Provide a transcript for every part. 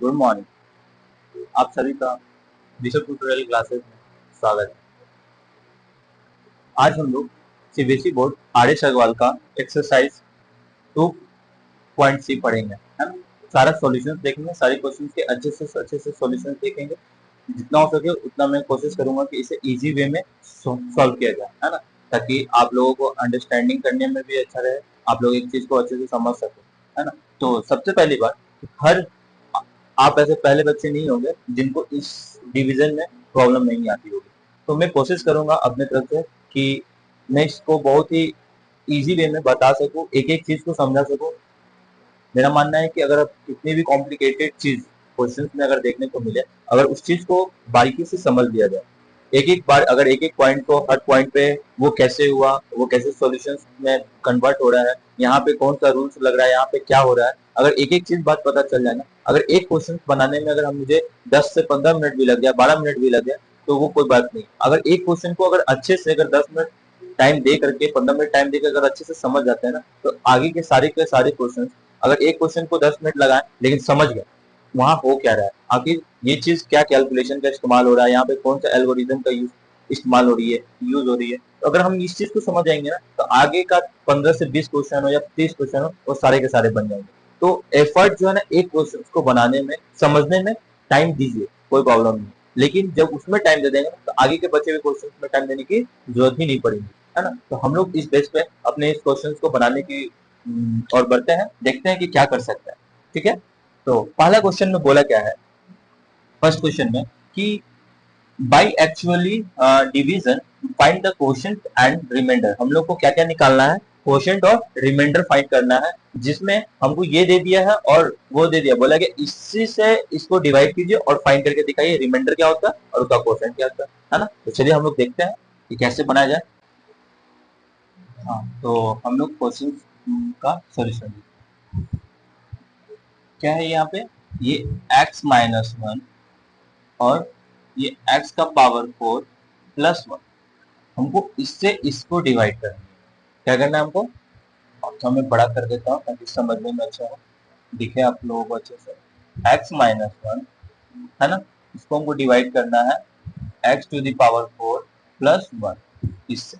Good morning. आप सभी का विशव ट्यूटोरियल क्लासेस में स्वागत है। आज हम लोग CBSE board R S Agarwal का एक्सरसाइज 2.सी पढ़ेंगे, है ना। सारा सॉल्यूशंस देखेंगे, सारे क्वेश्चंस के अच्छे से सॉल्यूशंस देखेंगे। जितना हो सके उतना मैं कोशिश करूंगा कि इसे इजी वे में सॉल्व किया जाए, है ना, ताकि आप लोगों को अंडरस्टैंडिंग करने में भी अच्छा रहे, आप लोग एक चीज को अच्छे से समझ सको, है ना। तो सबसे पहली बात, हर आप ऐसे पहले बच्चे नहीं होंगे जिनको इस डिवीजन में प्रॉब्लम नहीं आती होगी। तो मैं कोशिश करूंगा अपने तरफ से कि मैं इसको बहुत ही इजी वे में बता सकूं, एक एक चीज को समझा सकूं। मेरा मानना है कि अगर आप कितनी भी कॉम्प्लिकेटेड चीज क्वेश्चंस में अगर देखने को मिले, अगर उस चीज को बारीकी से समझ लिया जाए, एक एक बार अगर एक एक पॉइंट को, हर पॉइंट पे वो कैसे हुआ, वो कैसे सॉल्यूशंस में कन्वर्ट हो रहा है, यहाँ पे कौन सा रूल्स लग रहा है, यहाँ पे क्या हो रहा है, अगर एक एक चीज बात पता चल जाए ना, अगर एक क्वेश्चन बनाने में अगर हम मुझे 10 से 15 मिनट भी लग जाए, 12 मिनट भी लग जाए, तो वो कोई बात नहीं। अगर एक क्वेश्चन को अगर अच्छे से, अगर 10 मिनट टाइम दे करके, 15 मिनट टाइम देकर अगर अच्छे से समझ जाते हैं ना, तो आगे के सारे क्वेश्चन, अगर एक क्वेश्चन को 10 मिनट लगाए लेकिन समझ गए वहां हो क्या रहा है, आखिर ये चीज क्या कैलकुलेशन का इस्तेमाल हो रहा है, यहाँ पे कौन सा एल्गोरिदम का इस्तेमाल हो रही है, यूज हो रही है, तो अगर हम इस चीज को समझ जाएंगे ना, तो आगे का 15 से 20 क्वेश्चन हो या 30 क्वेश्चन हो, वो सारे के सारे बन जाएंगे। तो एफर्ट जो है ना, एक क्वेश्चन को बनाने में, समझने में टाइम दीजिए, कोई प्रॉब्लम नहीं। लेकिन जब उसमें टाइम दे देंगे ना, तो आगे के बचे हुए क्वेश्चन में टाइम देने की जरूरत ही नहीं पड़ेगी, है ना। तो हम लोग इस बेस पे अपने इस क्वेश्चन को बनाने की और बढ़ते हैं, देखते हैं कि क्या कर सकते हैं। ठीक है। तो पहला क्वेश्चन में बोला क्या है, फर्स्ट क्वेश्चन में, कि by actually division find the quotient and remainder. हम लोग को क्या क्या निकालना है, क्वोशंट और रिमाइंडर फाइंड करना है, जिसमें हमको ये दे दिया है और वो दे दिया, बोला कि इसी से इसको डिवाइड कीजिए और फाइंड करके दिखाइए रिमाइंडर क्या होता है और उसका क्वोशंट क्या होता है ना। तो चलिए हम लोग देखते हैं कि कैसे बनाया जाए। हाँ, तो हम लोग क्वेश्चन का सॉल्यूशन क्या है यहाँ पे, ये x-1 और ये x का पावर 4 प्लस 1, हमको इससे इसको डिवाइड करना है। क्या करना है हमको, तो मैं बड़ा कर देता हूँ ताकि समझने में अच्छा हो, दिखे आप लोगों को अच्छे से। x-1 है ना, इसको हमको डिवाइड करना है x to the power 4 plus 1 इससे।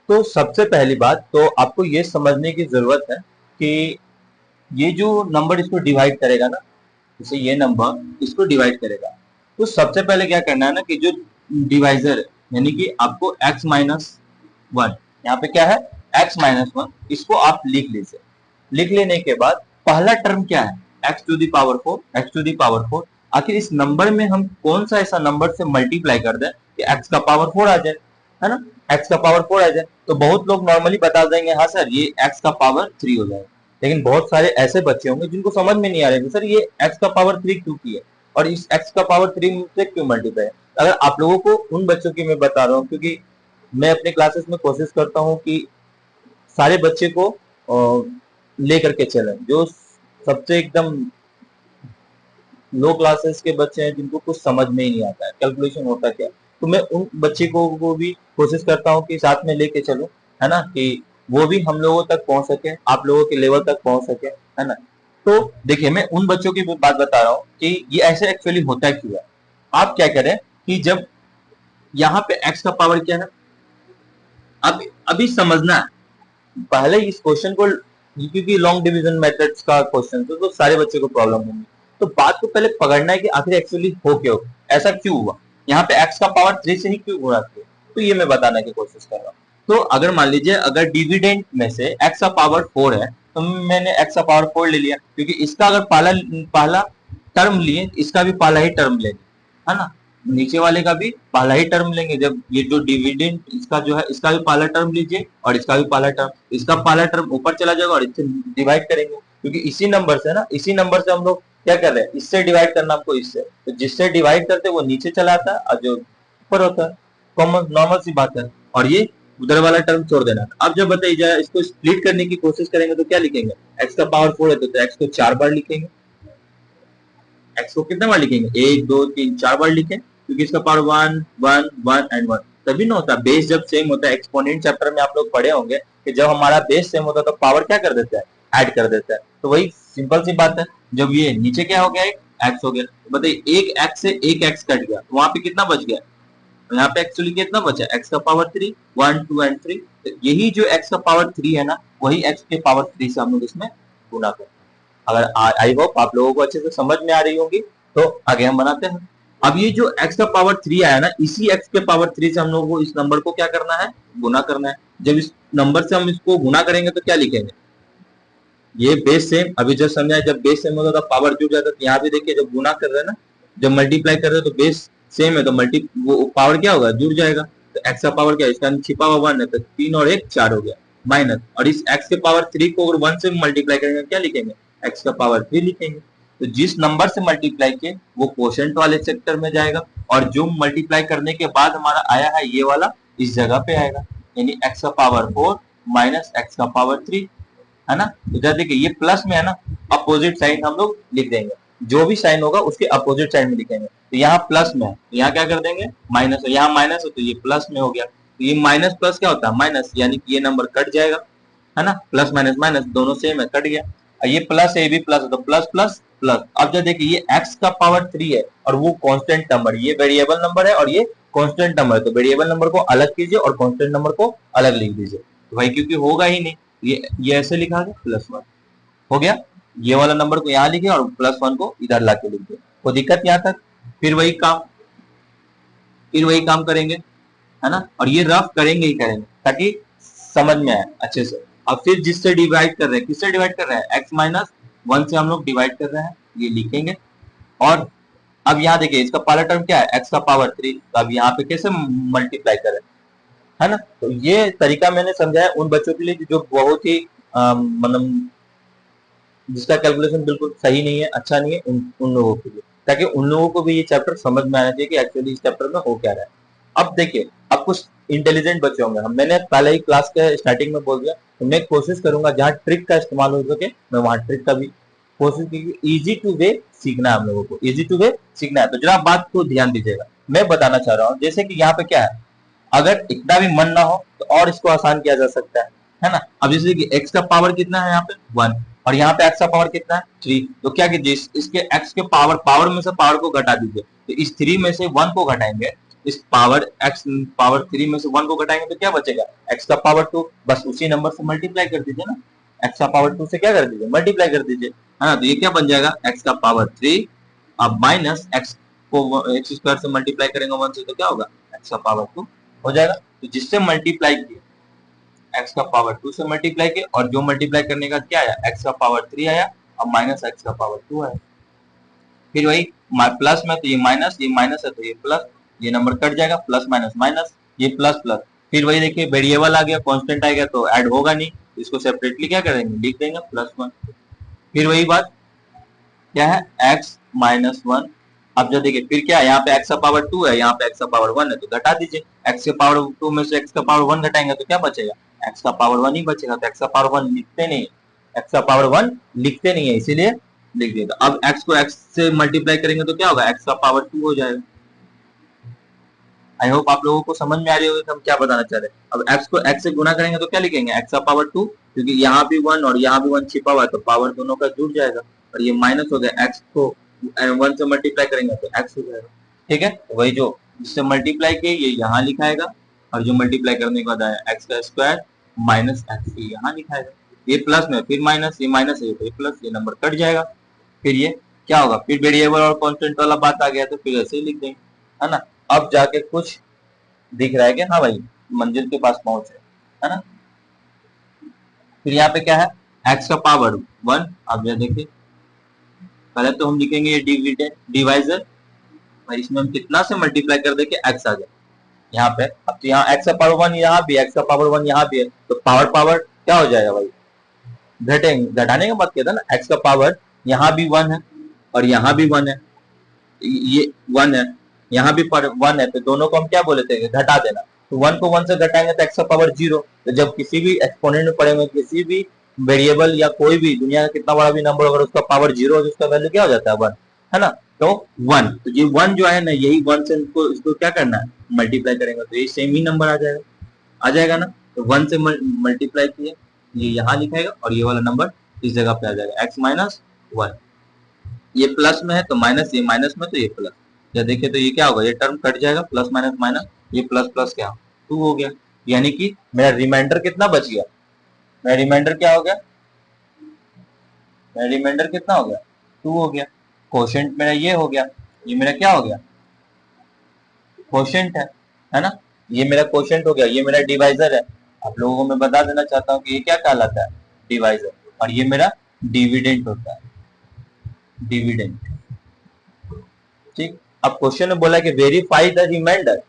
तो सबसे पहली बात तो आपको ये समझने की जरूरत है कि ये जो नंबर इसको डिवाइड करेगा ना, जैसे ये नंबर इसको डिवाइड करेगा, तो सबसे पहले क्या करना है ना, कि जो डिवाइजर, यानी कि आपको x-1, यहाँ पे क्या है x-1, इसको आप लिख लीजिए। लिख लेने के बाद पहला टर्म क्या है, x to the power 4, x to the power 4। आखिर इस नंबर में हम कौन सा ऐसा नंबर से मल्टीप्लाई कर दें कि x का पावर 4 आ जाए, है ना, x का पावर 4 आ जाए। तो बहुत लोग नॉर्मली बता देंगे हाँ सर ये x का पावर 3 हो जाएगा, लेकिन बहुत सारे ऐसे बच्चे होंगे जिनको समझ में नहीं आ रहे सर ये x का पावर 3 क्यों किया और इस x का पावर 3 से क्यों मल्टीप्लाई। अगर आप लोगों को, उन बच्चों की मैं बता रहा हूँ, क्योंकि मैं अपने क्लासेस में कोशिश करता हूँ कि सारे बच्चे को लेकर के चलें, जो सबसे एकदम लो क्लासेस के बच्चे हैं जिनको कुछ समझ में ही नहीं आता है कैलकुलेशन होता क्या, तो मैं उन बच्चे को भी कोशिश करता हूँ कि साथ में लेके चलूं, है ना, कि वो भी हम लोगों तक पहुंच सके, आप लोगों के लेवल तक पहुंच सके, है ना। तो देखिए मैं उन बच्चों की बात बता रहा हूँ कि ये ऐसे एक्चुअली होता क्यों है। आप क्या करें कि जब यहाँ पे x का पावर क्या है, अब अभी समझना है पहले इस क्वेश्चन को, क्योंकि लॉन्ग डिवीजन मेथड्स का क्वेश्चन तो सारे बच्चे को प्रॉब्लम होगी। तो बात को पहले पकड़ना है कि आखिर एक्चुअली हो क्या, ऐसा क्यों हुआ, यहाँ पे x का पावर 3 से ही क्यों गुणा किया, तो ये मैं बताने की कोशिश कर रहा हूँ। तो अगर मान लीजिए अगर डिविडेंड में से x का पावर 4 है, तो मैंने x का पावर 4 ले लिया, क्योंकि इसका अगर पहला पहला टर्म लिए, इसका भी पहला ही टर्म लेंगे, है ना, नीचे वाले का भी पहला ही टर्म लेंगे। जब ये जो डिविडेंड इसका जो है, इसका भी पहला टर्म लीजिए और इसका भी पहला टर्म, इसका पहला टर्म ऊपर चला जाएगा और इससे डिवाइड करेंगे, क्योंकि इसी नंबर से ना, इसी नंबर से हम लोग क्या कर रहे हैं, इससे डिवाइड करना हमको, इससे, तो जिससे डिवाइड करते वो नीचे चला आता है और जो ऊपर होता है, कॉमन नॉर्मल सी बात है। और ये उधर वाला टर्म छोड़ देना। अब जब बताइए जाए इसको स्प्लिट करने की कोशिश करेंगे तो क्या लिखेंगे, एक्स का पावर 4 है तो एक्स को 4 बार लिखेंगे, एक्स को कितना बार लिखेंगे, 1 2 3 4 बार लिखें, क्योंकि इसका पावर 1 1 1 एंड 1, तभी ना होता, बेस जब सेम होता है। एक्सपोनेंट चैप्टर में आप लोग पढ़े होंगे कि जब हमारा बेस सेम होता है तो पावर क्या कर देता है, ऐड कर देता है। तो वही सिंपल सी बात है, जब ये नीचे क्या हो गया, एक एक्स हो गया, तो बताइए एक एक्स से एक एक्स कट गया तो वहां पे कितना बच गया, तो यहाँ पे एक्चुअली कितना बचा, एक्स का पावर 3, 1 2 एंड 3। तो यही जो एक्स का पावर 3 है ना, वही एक्स के पावर 3 से हम लोग इसमें गुना करते हैं। अगर आई होप आप लोगों को अच्छे से समझ में आ रही होगी, तो आगे हम बनाते हैं। अब ये जो एक्स का पावर 3 आया ना, इसी एक्स के पावर 3 से हम लोगों को इस नंबर को क्या करना है, गुना करना है। जब इस नंबर से हम इसको गुना करेंगे तो क्या लिखेंगे, ये बेस सेम, अभी जब समझा, जब बेस सेम होगा तो पावर जुड़ जाता है। तो यहाँ पे देखिए जब गुना कर रहे हैं ना, जब मल्टीप्लाई कर रहे हैं तो बेस सेम है, तो मल्टी वो पावर क्या होगा, जुड़ जाएगा। तो एक्स का पावर क्या है, इसका छिपा हुआ 1 है, तो 3 और 1 4 हो गया, माइनस, और इस एक्स के पावर 3 को अगर 1 से मल्टीप्लाई करेंगे क्या लिखेंगे, एक्स का पावर 3 लिखेंगे। तो जिस नंबर से मल्टीप्लाई किए वो क्वोशंट वाले सेक्टर में जाएगा, और जो मल्टीप्लाई करने के बाद हमारा आया है ये वाला, इस जगह पे आएगा, यानी एक्स का पावर 4 माइनस एक्स का पावर 3, है ना। इधर देखिए ये प्लस में है ना, अपोजिट साइन हम लोग लिख देंगे, जो भी साइन होगा उसके अपोजिट साइड में लिखेंगे। तो यहाँ प्लस में है तो यहाँ क्या कर देंगे, माइनस है, यहाँ माइनस है तो ये प्लस में हो गया। तो ये माइनस प्लस क्या होता है, माइनस, यानी कि ये नंबर कट जाएगा, है ना। प्लस माइनस माइनस दोनों सेम है, कट गया। और ये प्लस है, ये भी प्लस है, तो प्लस प्लस प्लस। अब जब देखिए ये एक्स का पावर 3 है और वो कांस्टेंट नंबर, ये वेरिएबल नंबर है और ये कांस्टेंट नंबर है, तो वेरिएबल नंबर को अलग कीजिए और कांस्टेंट नंबर को अलग लिख दीजिए। तो भाई क्योंकि होगा ही नहीं, ये ऐसे लिखा गया, +1 हो गया। ये वाला नंबर को यहाँ लिखे और +1 को इधर लाके लिख दिया, कोई दिक्कत यहाँ तक। फिर वही काम करेंगे, है ना। और ये रफ करेंगे ही करेंगे ताकि समझ में आए अच्छे से। अब फिर जिससे डिवाइड कर रहे हैं, किससे डिवाइड कर रहे हैं, x-1 से हम लोग डिवाइड कर रहे हैं, ये लिखेंगे। और अब यहाँ देखिए इसका पहला टर्म क्या है, x का पावर 3, तो अब यहाँ पे कैसे मल्टीप्लाई करें, है ना। तो ये तरीका मैंने समझाया उन बच्चों के लिए जो बहुत ही मतलब जिसका कैलकुलेशन बिल्कुल सही नहीं है, अच्छा नहीं है, उन लोगों के लिए, ताकि उन लोगों को भी ये चैप्टर समझ में आना चाहिए कि एक्चुअली इस चैप्टर में हो क्या रहा है। अब देखिए, अब कुछ इंटेलिजेंट बच्चे होंगे, हम मैंने पहले ही क्लास के स्टार्टिंग में बोल दिया, तो मैं कोशिश करूंगा जहाँ ट्रिक का इस्तेमाल हो सके मैं वहां ट्रिक का भी कोशिश की। इजी टू वे सीखना है हम लोगों को, इजी टू वे सीखना है। तो जरा बात को ध्यान दीजिएगा, मैं बताना चाह रहा हूँ जैसे कि यहाँ पे क्या है, अगर इतना भी मन ना हो तो और इसको आसान किया जा सकता है ना। अब जैसे कि x का पावर कितना है यहाँ पे 1, और यहाँ पे x का पावर कितना है 3, तो क्या कीजिए इसके x के पावर में से पावर को घटा दीजिए। तो इस 3 में से 1 को घटाएंगे, इस पावर x पावर 3 में से 1 को घटाएंगे तो क्या बचेगा, x का पावर 2, बस उसी नंबर से मल्टीप्लाई कर दीजिए ना, x का पावर 2 से क्या कर दीजिए, मल्टीप्लाई कर दीजिए, है ना। तो ये क्या बन जाएगा, x का पावर 3 अब माइनस x को x स्क्वायर से मल्टीप्लाई करेंगे 1 से तो क्या होगा, x का पावर 2 हो जाएगा। तो जिससे मल्टीप्लाई किए x का पावर 2 से मल्टीप्लाई किए, और जो मल्टीप्लाई करने का क्या आया, x का पावर 3 आया और माइनस x का पावर 2 आया। फिर वही प्लस में, तो ये माइनस है तो ये प्लस, ये नंबर कट जाएगा, प्लस माइनस माइनस, ये प्लस प्लस। फिर वही देखिए वेरिएबल आ गया, कांस्टेंट आ गया, तो ऐड होगा नहीं, इसको सेपरेटली क्या करेंगे, लिख देंगे +1। फिर वही बात क्या है, x-1। अब जो देखिए फिर क्या है, यहाँ पे x का पावर 2 है, यहाँ पे x का पावर 1 है, तो घटा दीजिए। x के पावर 2 में से x का पावर 1 घटाएंगे तो क्या बचेगा, x का पावर 1 ही बचेगा। तो x का पावर 1 लिखते नहीं, x का पावर 1 लिखते नहीं है, इसीलिए लिख दिया। अब x को x से मल्टीप्लाई करेंगे तो क्या होगा, x का पावर 2 हो जाएगा। आई होप आप लोगों को समझ में आ रही होगी कि हम क्या बताना चाह रहे हैं। अब x को x से गुना करेंगे तो क्या लिखेंगे, x का पावर 2, क्योंकि यहाँ भी 1 और यहाँ भी 1 छिपा हुआ है, तो पावर दोनों का जुड़ जाएगा, और ये माइनस हो गया, x को 1 से मल्टीप्लाई करेंगे तो x हो जाएगा। ठीक है, वही जो जिससे मल्टीप्लाई किए ये यहाँ लिखाएगा, और जो मल्टीप्लाई करने के बाद आया x का स्क्वायर माइनस x ये यहाँ लिखाएगा। ये प्लस में फिर माइनस, ये माइनस है तो प्लस, ये नंबर कट जाएगा। फिर ये क्या होगा, फिर वेरिएबल और कांस्टेंट वाला बात आ गया, तो फिर ऐसे ही लिख देंगे, है ना। अब जाके कुछ दिख रहा है कि हाँ भाई मंजिल के पास पहुंचे, है ना। फिर यहाँ पे क्या है, x का पावर 1। अब यह देखिए पहले तो हम लिखेंगे ये डिवाइजर, और इसमें हम कितना से मल्टीप्लाई कर दे के x आ जाए यहाँ पे। अब तो यहाँ x का पावर 1 यहाँ भी, x का पावर 1 यहाँ भी है, तो पावर पावर क्या हो जाएगा भाई, घटेंगे, घटाने का बात कहता है ना। x का पावर यहाँ भी 1 है और यहाँ भी 1 है, ये 1 है, यहाँ भी 1 है, तो दोनों को हम क्या बोले थे, घटा देना। तो 1 को 1 से घटाएंगे तो x का पावर 0। तो जब किसी भी एक्सपोनेंट में पढ़ेंगे, किसी भी वेरिएबल या कोई भी दुनिया का कितना बड़ा भी नंबर अगर उसका पावर 0 हो तो उसका वैल्यू क्या हो जाता है 1, है ना। तो 1, तो ये 1 जो है ना, यही 1 से इसको क्या करना है, मल्टीप्लाई करेंगे तो ये सेम ही नंबर आ जाएगा ना। तो 1 से मल्टीप्लाई किए, ये यहाँ लिखाएगा और ये वाला नंबर इस जगह पे आ जाएगा, x-1। ये प्लस में है तो माइनस, ये माइनस में तो ये प्लस। या देखिए तो ये क्या होगा, ये टर्म कट जाएगा, प्लस माइनस माइनस, ये प्लस प्लस क्या 2 हो गया। यानी कि मेरा रिमाइंडर कितना बच गया, मेरा रिमाइंडर क्या हो गया, मेरा रिमाइंडर कितना हो गया 2 हो गया। कोशेंट मेरा ये हो गया, ये मेरा क्या हो गया कोशेंट है ना, ये मेरा कोशेंट हो गया, ये मेरा डिवाइजर है। आप लोगों को मैं बता देना चाहता हूँ कि ये क्या कहलाता है, डिवाइजर। और ये मेरा डिविडेंट होता है, डिविडेंट। ठीक, अब क्वेश्चन में बोला कि वेरीफाई द रिमाइंडर,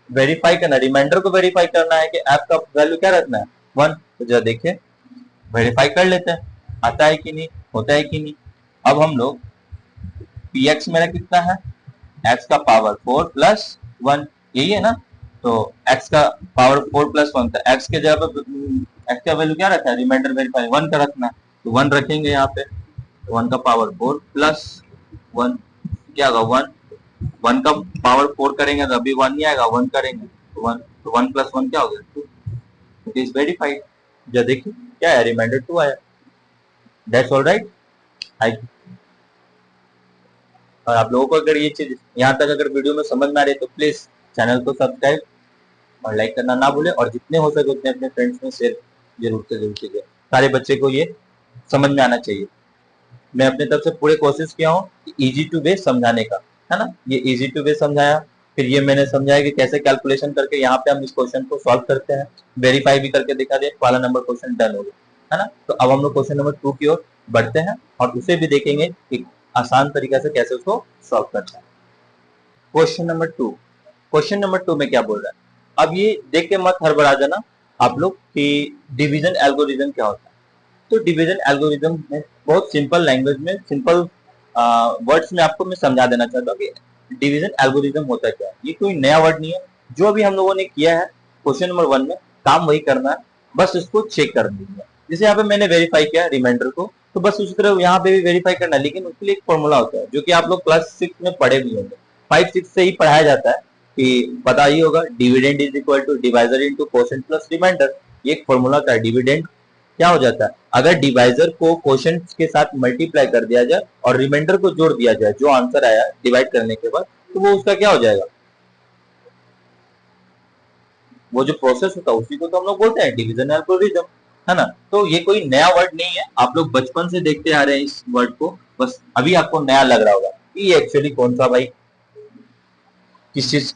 वेरीफाई करना, रिमाइंडर को वेरीफाई करना है कि ऐप का वैल्यू क्या रखना है 1। तो जरा देखिए वेरीफाई कर लेते हैं, आता है कि नहीं, होता है कि नहीं। अब हम लोग px मेरा कितना है, x का पावर 4 प्लस 1, यही है ना। तो x का पावर 4 प्लस 1 था, x के जगह पे x का वैल्यू क्या रखा है, रिमाइंडर वेरीफाई 1 का रखना है, तो 1 रखेंगे यहाँ पे। 1 का पावर 4 प्लस 1 क्या होगा 1, 1 का पावर 4 करेंगे तो अभी 1 नहीं आएगा, 1 करेंगे तो 1, तो 1 प्लस 1 क्या हो गया 2, इट इज वेरीफाइड। जब देखिए क्या है, रिमाइंडर 2 आया। That's all right. और आप लोगों को अगर ये चीज यहाँ तक अगर वीडियो में समझ में आ रही है तो प्लीज चैनल को सब्सक्राइब और लाइक करना ना भूले, और जितने हो सके उतने अपने फ्रेंड्स में शेयर जरूर से जरूर कीजिए। सारे बच्चे को ये समझ में आना चाहिए। मैं अपने तरफ से पूरे कोशिश किया हूँ इजी टू वे समझाने का, है ना। ये इजी टू वे समझाया, फिर ये मैंने समझाया कि कैसे कैलकुलेशन करके यहाँ पे हम इस क्वेश्चन को सॉल्व करते हैं, वेरीफाई भी करके दिखा दिया, वाला नंबर क्वेश्चन डन हो गया, है ना। तो अब हम लोग क्वेश्चन नंबर 2 की ओर बढ़ते हैं और उसे भी देखेंगे कि आसान तरीके से कैसे उसको सॉल्व करना है। क्वेश्चन नंबर 2, क्वेश्चन नंबर 2 में क्या बोल रहा है, अब ये देख के मत हड़बड़ा जाना आप लोग कि डिवीजन एल्गोरिथम क्या होता है। तो डिवीजन एल्गोरिथम में बहुत सिंपल लैंग्वेज में, सिंपल वर्ड्स में आपको मैं समझा देना चाहता हूँ कि डिवीजन एल्गोरिथम होता क्या है। ये कोई नया वर्ड नहीं है, जो अभी हम लोगों ने किया है क्वेश्चन नंबर 1 में काम वही करना है, बस इसको चेक कर दीजिए। जैसे यहाँ पे मैंने वेरीफाई किया रिमाइंडर को, तो बस उसी तरह यहाँ पे भी वेरीफाई करना है, लेकिन उसके लिए एक फॉर्मूला होता है जो कि आप लोग क्लास 6 में पढ़े भी होंगे, 5-6 से ही पढ़ाया जाता है कि पता ही होगा, dividend is equal to divisor into quotient plus remainder. ये एक फॉर्मूला का डिविडेंड क्या हो जाता है, अगर डिवाइजर को कोशेंट के साथ मल्टीप्लाई कर दिया जाए और रिमाइंडर को जोड़ दिया जाए, जो आंसर आया डिवाइड करने के बाद, तो वो उसका क्या हो जाएगा, वो जो प्रोसेस होता है उसी को तो हम लोग बोलते हैं डिवीजन एल्गोरिथम, है ना। तो ये कोई नया वर्ड नहीं है, आप लोग बचपन से देखते आ रहे हैं इस वर्ड को, बस अभी आपको नया लग रहा होगा ये एक्चुअली कौन सा भाई किस चीज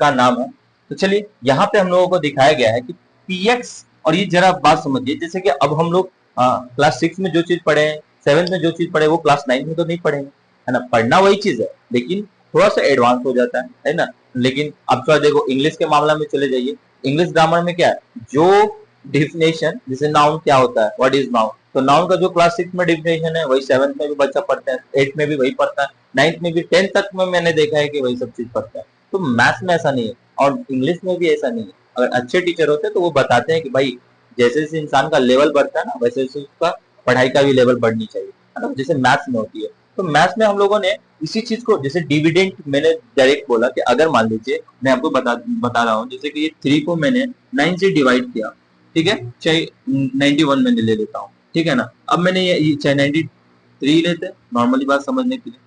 का नाम है। तो चलिए यहाँ पे हम लोगों को दिखाया गया है कि px, और ये जरा बात समझिए, जैसे कि अब हम लोग क्लास 6 में जो चीज पढ़े हैं, 7 में जो चीज पढ़े वो क्लास 9 में तो नहीं पढ़ेंगे, है ना। पढ़ना वही चीज है लेकिन थोड़ा सा एडवांस हो जाता है ना। लेकिन अब थोड़ा देखो इंग्लिश के मामला में चले जाइए, इंग्लिश ग्रामर में क्या है, जो डिफिनेशन, जैसे नाउन क्या होता है, व्हाट इज नाउन, तो नाउन का जो क्लास 6 में डिफिनेशन है वही 7th में भी बच्चा पढ़ता है, 8th में भी वही पढ़ता है, 9th में भी, 10th तक में मैंने देखा है कि वही सब चीज पढ़ता है। तो मैथ्स में ऐसा नहीं है और इंग्लिश में भी ऐसा नहीं है। अगर अच्छे टीचर होते हैं तो वो बताते हैं कि भाई जैसे जैसे इंसान का लेवल बढ़ता है ना, वैसे वैसे उसका पढ़ाई का भी लेवल बढ़नी चाहिए, है ना, जैसे मैथ्स में होती है। तो मैथ्स में हम लोगों ने इसी चीज को, जैसे डिविडेंड मैंने डायरेक्ट बोला कि अगर मान लीजिए मैं आपको बता रहा हूँ, जैसे कि ये 3 को मैंने 9 से डिवाइड किया, ठीक है, चाहे 91 मैंने ले लेता हूँ, ठीक है ना। अब मैंने ये चाहे 93 लेते हैं नॉर्मली बात समझने के लिए।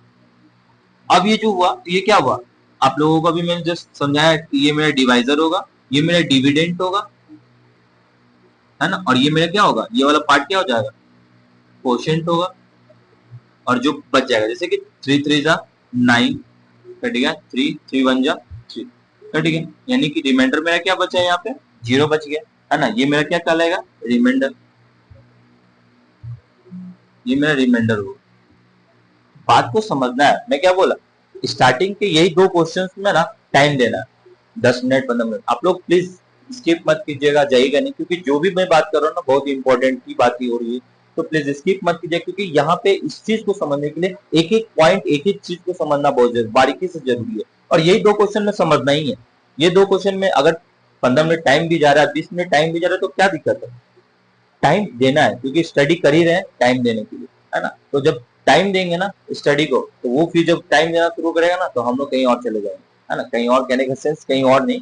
अब ये जो हुआ ये क्या हुआ, आप लोगों को भी मैंने जस्ट समझाया कि ये मेरा डिवाइजर होगा, ये मेरा डिविडेंट होगा, है ना, और ये मेरा क्या होगा, ये वाला पार्ट क्या हो जाएगा, कोशेंट होगा। और जो बच जाएगा, जैसे कि 3 3 जा 9 कट गया, 3 3 1 जा 3 कट गया, यानी कि रिमाइंडर मेरा क्या बचा है, यहाँ पे 0 बच गया, है ना। ये मेरा क्या कहलाएगा, रिमाइंडर, ये मेरा रिमाइंडर होगा। बात को समझना है, मैं क्या बोला, स्टार्टिंग के यही 2 क्वेश्चंस में ना टाइम देना है, 10 मिनट 15 मिनट। आप लोग प्लीज स्किप मत कीजिएगा, जाइएगा नहीं, क्योंकि जो भी मैं बात कर रहा हूँ ना बहुत इंपॉर्टेंट की बात ही हो रही है, तो प्लीज स्किप मत कीजिए, क्योंकि यहाँ पे इस चीज को समझने के लिए एक एक पॉइंट, एक एक चीज को समझना बहुत बारीकी से जरूरी है। और यही 2 क्वेश्चन में समझना ही है। ये 2 क्वेश्चन में अगर 15 मिनट टाइम भी जा रहा है, 20 मिनट टाइम भी जा रहा है, तो क्या दिक्कत है, टाइम देना है, क्योंकि स्टडी कर ही रहे हैं टाइम देने के लिए, है ना। तो जब टाइम देंगे ना स्टडी को, तो वो फिर जब टाइम देना शुरू करेगा ना, तो हम लोग कहीं और चले जाएंगे, है ना। कहीं और कहने का सेंस कहीं और नहीं,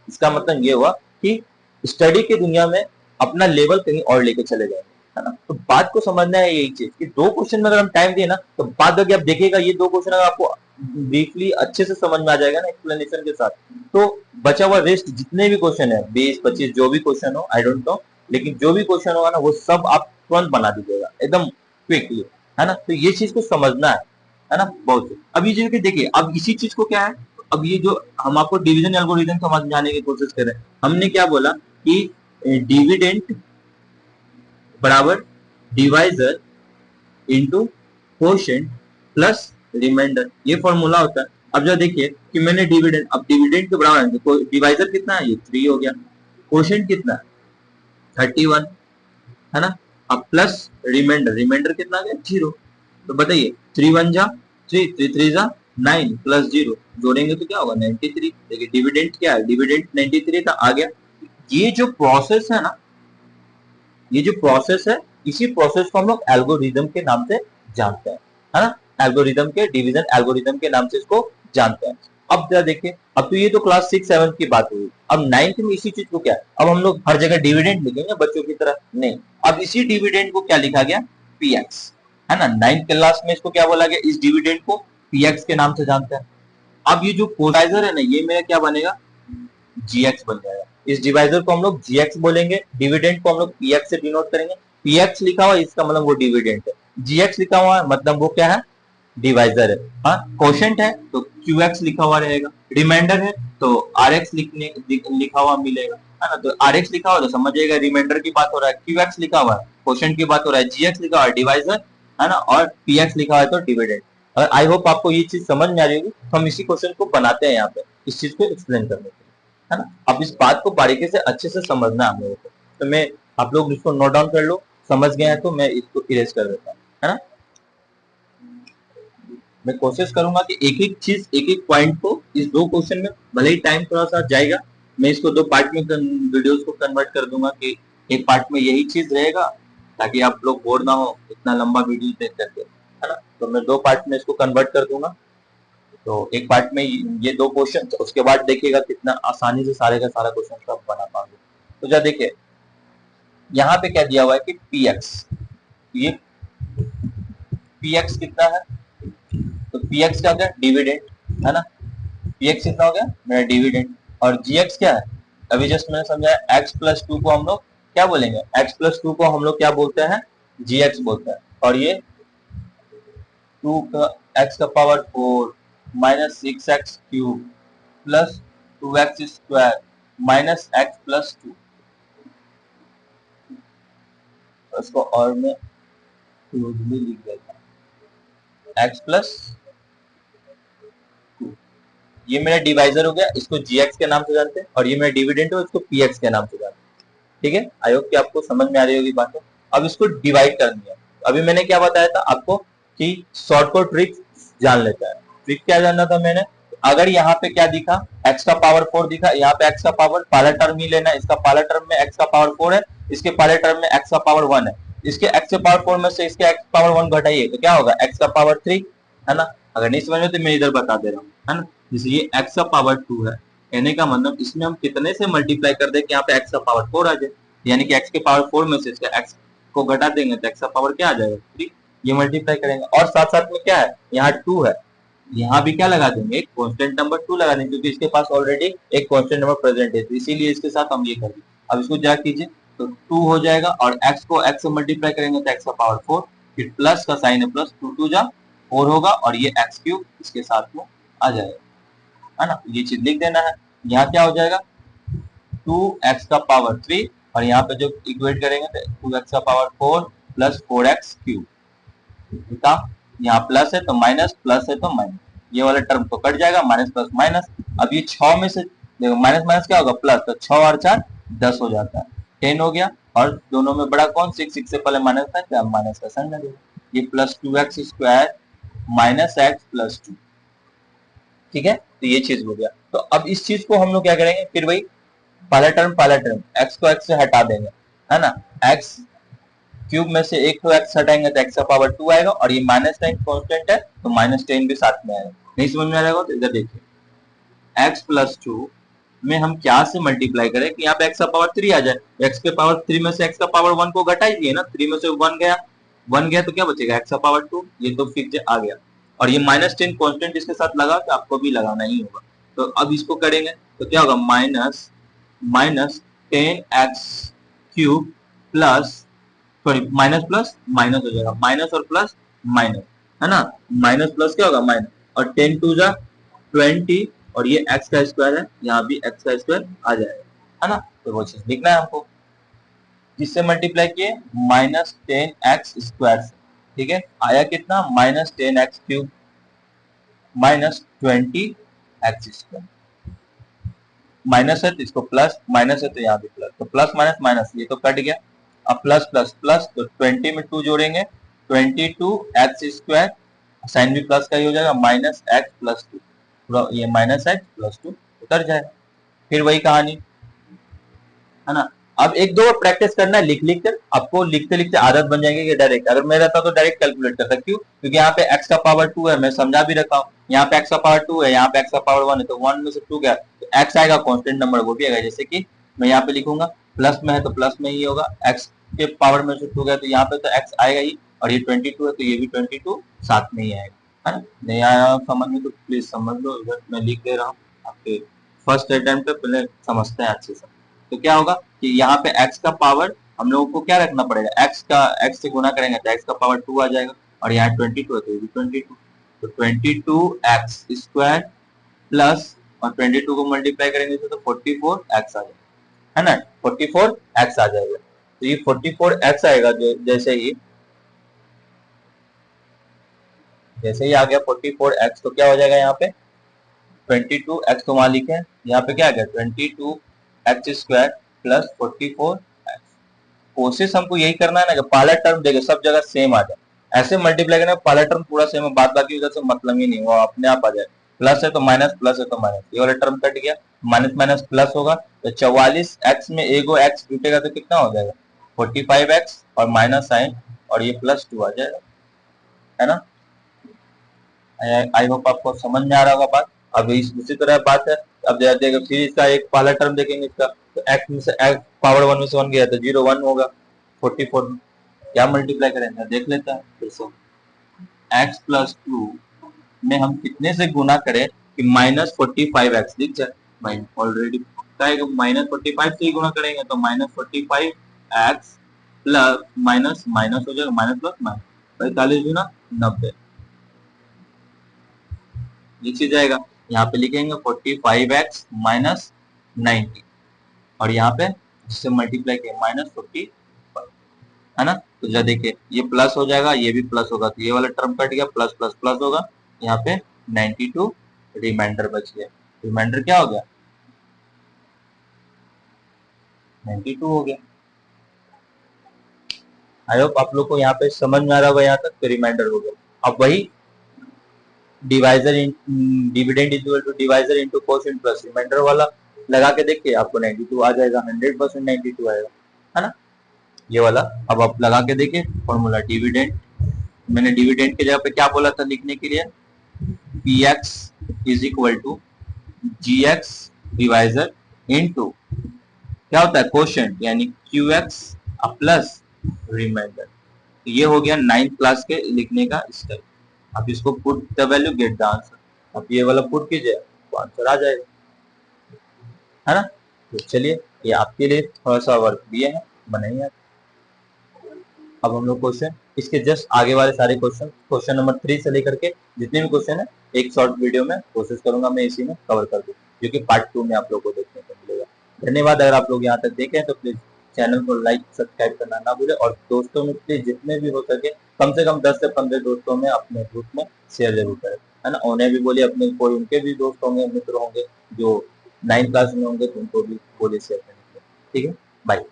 इसका मतलब ये हुआ कि स्टडी की दुनिया में अपना लेवल कहीं और लेके चले जाएंगे, है ना। तो बात को समझना है यही चीज कि दो क्वेश्चन में अगर हम टाइम दिए ना तो बात अगर आप देखिएगा ये दो क्वेश्चन अगर आपको ब्रीफली अच्छे से समझ में आ जाएगा ना एक्सप्लेनेशन के साथ, तो बचा हुआ रेस्ट जितने भी क्वेश्चन है 20-25 जो भी क्वेश्चन हो आई डोंट नो, लेकिन जो भी क्वेश्चन होगा ना वो सब आप तुरंत बना दीजिएगा एकदम क्विकली, है ना। तो ये चीज को समझना है ना बहुत। अब ये चीज देखिए, अब इसी चीज को क्या है, अब ये जो हम आपको डिवीजन एल्गोरिथम समझाने की कोशिश कर रहे हैं, हमने क्या बोला कि डिविडेंड बराबर divisor into quotient plus remainder, ये फॉर्मूला होता है। अब जब देखिए कि मैंने डिविडेंड, अब डिविडेंड के बराबर है, डिवाइजर कितना है, ये 3 हो गया, क्वोशिएंट कितना है 31, है ना। अब प्लस रिमाइंडर, रिमाइंडर कितना आ गया 0। तो बताइए 3 1 जा 3, 3 3 जा 9 प्लस 0 जोड़ेंगे तो क्या होगा 93। देखिए डिविडेंड क्या है, डिविडेंड 93 था, आ गया। ये जो प्रोसेस है ना, ये जो प्रोसेस है, इसी प्रोसेस को हम लोग एल्गोरिदम के नाम से जानते हैं, है ना। एल्गोरिदम के, डिवीजन एल्गोरिदम के नाम से इसको जानते हैं। अब जरा देखिए, अब तो ये तो क्लास 6-7 की बात हुई, अब 9th में इसी चीज को क्या है, अब हम लोग हर जगह डिविडेंड लिखेंगे बच्चों की तरह नहीं, अब इसी डिविडेंड को क्या लिखा गया पीएक्स, है ना। 9th क्लास में इसको क्या बोला गया, इस डिविडेंड को पीएक्स के नाम से जानते हैं। अब ये जो कोडाइजर है ना, ये मेरा क्या बनेगा जीएक्स बन जाएगा। इस डिवाइजर को हम लोग जीएक्स बोलेंगे, डिविडेंड को हम लोग पीएक्स से डिनोट करेंगे। पीएक्स लिखा हुआ इसका मतलब वो डिविडेंड है, जीएक्स लिखा हुआ है मतलब वो क्या है डिवाइजर है। हाँ, क्वोशिएंट है तो क्यूएक्स लिखा हुआ रहेगा, रिमाइंडर है तो आरएक्स लिखा हुआ मिलेगा, है ना। तो आरएक्स लिखा हुआ तो समझिएगा रिमाइंडर की बात हो रहा है, क्यूएक्स लिखा हुआ है क्वोशिएंट की बात हो रहा है, जीएक्स लिखा हुआ है डिवाइजर, है ना, और पीएक्स लिखा हुआ है तो डिविडेंड। और आई होप आपको ये चीज समझ में आ रही होगी। तो हम इसी क्वेश्चन को बनाते हैं यहाँ पे इस चीज को एक्सप्लेन करने के लिए, है ना। अब इस बात को बारीकी से अच्छे से समझना है हम लोगों को। तो मैं, आप लोग इसको नोट डाउन कर लो, समझ गए हैं तो मैं इसको इरेज कर देता हूँ, है ना। मैं कोशिश करूंगा कि एक एक चीज, एक एक पॉइंट को इस दो क्वेश्चन में, भले ही टाइम थोड़ा सा जाएगा, मैं इसको दो पार्ट में वीडियोस को कन्वर्ट कर दूंगा कि एक पार्ट में यही चीज रहेगा ताकि आप लोग बोर ना हो इतना लंबा वीडियो देख करके, है ना। तो मैं दो पार्ट में इसको कन्वर्ट कर दूंगा। तो एक पार्ट में ये दो क्वेश्चन, उसके बाद देखिएगा कितना आसानी से सारे का सारा क्वेश्चन आप बना पाओगे। तो जरा देखिए यहाँ पे क्या दिया हुआ है कि px, ये px कितना है, तो px क्या हो गया डिविडेंड, है ना। px कितना हो गया मेरा डिविडेंड, और gx क्या है, अभी जस्ट मैंने समझाया x प्लस 2 को हम लोग क्या बोलेंगे, x प्लस 2 को हम लोग क्या बोलते हैं gx बोलते हैं, और ये 2 का x का power 4 minus 6x cube plus 2x square minus x plus 2, इसको और मैं क्लोजली लिख देता हूँ x प्लस 2। ये मेरा डिवाइजर हो गया, इसको gx के नाम से जानते हैं, और ये मेरा डिविडेंड हो, इसको px के नाम से जानते हैं। ठीक है, आई होप कि आपको समझ में आ रही होगी बातें। अब इसको डिवाइड करनी है। अभी मैंने क्या बताया था आपको कि शॉर्टकट ट्रिक जान लेता है। ट्रिक क्या जानना था मैंने, अगर यहाँ पे क्या दिखा x का पावर 4 दिखा, यहाँ पे x का पावर पहला टर्म ही लेना है, इसका पहला टर्म में x का पावर 4 है, इसके पहले टर्म में x का पावर 1 है, इसके x के पावर 4 में से इसके x पावर 1 घटाइए तो क्या होगा x का पावर 3, है ना। अगर नहीं समझ में तो मैं इधर बता दे रहा हूँ, है ना। जैसे ये x का पावर 2 है, कहने का मतलब इसमें हम कितने से मल्टीप्लाई कर दे कि यहाँ पे x का पावर 4 आ जाए, यानी कि x के पावर 4 में से इसका x को घटा देंगे तो x का पावर क्या आ जाएगा 3, ये मल्टीप्लाई करेंगे। और साथ साथ में क्या है, यहाँ 2 है, यहाँ भी क्या लगा देंगे एक कांस्टेंट नंबर 2 लगा देंगे, क्योंकि इसके पास ऑलरेडी एक कांस्टेंट नंबर प्रेजेंट है, तो इसीलिए इसके साथ हम ये करेंगे। अब इसको क्या कीजिए तो 2 हो जाएगा, और x को x से मल्टीप्लाई करेंगे तो x का पावर 4, फिर प्लस का साइन है, प्लस 2 2 जा 4 होगा, और ये x क्यूब इसके साथ में आ जाएगा, है ना। ये चीज लिख देना है। यहाँ क्या हो जाएगा 2x का पावर 3, और यहाँ पे जो इक्वेट करेंगे तो 2x का पावर 4 प्लस 4x क्यूब, यहाँ प्लस है तो माइनस, प्लस है तो माइनस, ये वाला टर्म तो कट जाएगा, माइनस प्लस माइनस। अब ये 6 में से देखो माइनस माइनस क्या होगा प्लस, तो 6 और 4 10 हो जाता है, 10 हो गया, और दोनों में बड़ा कौन 6, 6 से पहले माइनस था क्या, माइनस का साइन लगेगा, ये plus 2x square minus x plus 2। ठीक है, तो ये चीज हो गया। तो अब इस चीज को हम लोग क्या करेंगे, फिर वही पहला टर्म x को x से हटा देंगे, है ना। x क्यूब में से एक तो x हटाएंगे तो x का पावर 2 आएगा, और ये माइनस 10 कॉन्स्टेंट है तो माइनस 10 भी साथ में आएगा। नहीं समझ में आ रहा होगा तो इधर देखिए x प्लस 2 में हम क्या से मल्टीप्लाई करें कि यहाँ पे x का पावर 3 आ जाए, x के पावर 3 में से x का पावर 1 को घटा ही दिए ना, 3 में से 1 गया तो क्या बचेगा, x का पावर 2, ये तो फिक्स आ गया। और ये -10 कांस्टेंट इसके साथ लगा तो आपको भी लगाना ही होगा। तो अब इसको करेंगे तो क्या होगा, minus 10x³ plus, sorry minus plus minus हो जाएगा, माइनस और प्लस माइनस, है ना, माइनस प्लस क्या होगा माइनस, और 10 टू जा 20, और ये x का स्क्वायर है, यहाँ भी x का स्क्वायर आ जाएगा, है ना। तो वो चीज लिखना है हमको, जिससे मल्टीप्लाई किए -10x² से, ठीक है, आया कितना -10x³ -20x², माइनस है तो इसको प्लस, माइनस है तो यहाँ भी प्लस, तो प्लस माइनस माइनस, ये तो कट गया। अब प्लस प्लस प्लस, तो 20 में 2 जोड़ेंगे, 22x², साइन भी प्लस का ही हो जाएगा, -x+2, पूरा ये -x+2 उतर जाएगा। फिर वही कहानी, है ना। अब एक दो प्रैक्टिस करना है लिख लिख कर, आपको लिखते लिखते आदत बन जाएगी कि डायरेक्ट, अगर मैं रहता तो डायरेक्ट कैलकुलेट करता, क्यों, क्योंकि यहाँ पे x का पावर 2 है, मैं समझा भी रखा हूँ, यहाँ पे x का पावर 2 है, यहाँ पे x का पावर 1 है, तो 1 में से 2 गया तो x आएगा, कांस्टेंट नंबर वो भी आएगा, जैसे कि मैं यहाँ पे लिखूंगा प्लस में है तो प्लस में ही होगा, x के पावर में से 2 गया तो यहाँ पे तो x आएगा ही, और ये 22 है तो ये भी 22 साथ में ही आएगा, है ना। नहीं आया समझ में तो प्लीज समझ लो, इधर मैं लिख दे रहा हूँ आपके फर्स्ट अटेम्प्ट पे, पहले समझते हैं अच्छे से। तो क्या होगा कि यहाँ पे x का पावर हम लोगों को क्या रखना पड़ेगा, x से गुना करेंगे तो x का पावर 2 आ जाएगा, और यहाँ 22 है तो ये भी 22, तो 22x² प्लस, और 22 को मल्टीप्लाई करेंगे तो 44x आ जाएगा, है ना, 44x आ जाएगा। तो ये 44x आएगा, जैसे ही आ गया 44x, तो क्या हो जाएगा यहाँ पे 22x तो वहां लिखे, यहाँ पे क्या आ गया 22x² प्लस 44x। कोशिश हमको यही करना है ना कि पहला टर्म देखे सब जगह सेम आ जाए, ऐसे मल्टीप्लाई करना पहला टर्म पूरा सेम है, बाद बाकी उधर से मतलब ही नहीं, वो अपने आप आ जाए, प्लस है तो माइनस, प्लस है तो माइनस, ये वाला टर्म कट गया, माइनस माइनस प्लस होगा, तो 44x में एगो x जुटेगा तो कितना हो जाएगा 45x, और माइनस साइन, और ये +2 आ जाएगा, है ना। आई होप आपको समझ में आ रहा होगा बात। अब उसी तरह बात है, अब देखो सीरीज का एक पहला टर्म देखेंगे इसका, तो x में से x पावर 1 में से 1 गया तो 0 1 होगा, 44 में क्या मल्टीप्लाई करेंगे देख लेते हैं फिर से, x+2 में हम कितने से गुना करें कि -45x दिख जाए, ऑलरेडी -45 से ही गुना करेंगे तो -45x प्लस माइनस माइनस हो जाएगा, माइनस प्लस माइनस 45 गुना 90, ये चीज आएगा, यहाँ पे लिखेंगे 45x माइनस 90, और यहाँ पे जिससे मल्टीप्लाई किया -45, है ना। तो जब देखिए ये प्लस हो जाएगा, ये भी प्लस होगा, तो ये वाला टर्म कट गया, प्लस प्लस प्लस होगा, यहाँ पे 92 रिमाइंडर बच गया, रिमाइंडर क्या हो गया 92 हो गया। आई होप आप लोग को यहाँ पे समझ में आ रहा होगा, यहाँ तक तो रिमाइंडर हो गया। अब वही divisor dividend equal to divisor into quotient plus remainder वाला लगा के देखिए, आपको 92 आ जाएगा, 100% 92 आएगा, है ना, ये वाला। अब आप लगा के देखिए फॉर्मूला डिविडेंड, मैंने डिविडेंड के जगह पे क्या बोला था लिखने के लिए, px is equal to gx divisor into क्या होता है कोशेंट, यानी qx प्लस रिमाइंडर। तो ये हो गया 9th क्लास के लिखने का स्टाइल। अब इसको put the value get the answer, अब ये वाला पुट कीजिए तो आंसर आ जाएगा, है ना। तो चलिए ये आपके लिए थोड़ा सा वर्क दिए हैं, बनाइए। अब हम लोग क्वेश्चन इसके जस्ट आगे वाले सारे क्वेश्चन नंबर 3 से लेकर के जितने भी क्वेश्चन है एक शॉर्ट वीडियो में कोशिश करूंगा मैं इसी में कवर कर दूं, जो कि पार्ट 2 में आप लोग को देखने को मिलेगा। धन्यवाद, अगर आप लोग यहाँ तक देखे हैं तो प्लीज चैनल को लाइक सब्सक्राइब करना ना भूले, और दोस्तों में प्लीज जितने भी हो सके कम से कम 10 से 15 दोस्तों में अपने ग्रुप में शेयर जरूर करें, है ना। उन्हें भी बोलिए, अपने कोई उनके भी दोस्त होंगे, मित्र होंगे जो 9th क्लास में होंगे तो उनको भी बोलिए शेयर करने के लिए। ठीक है, बाय।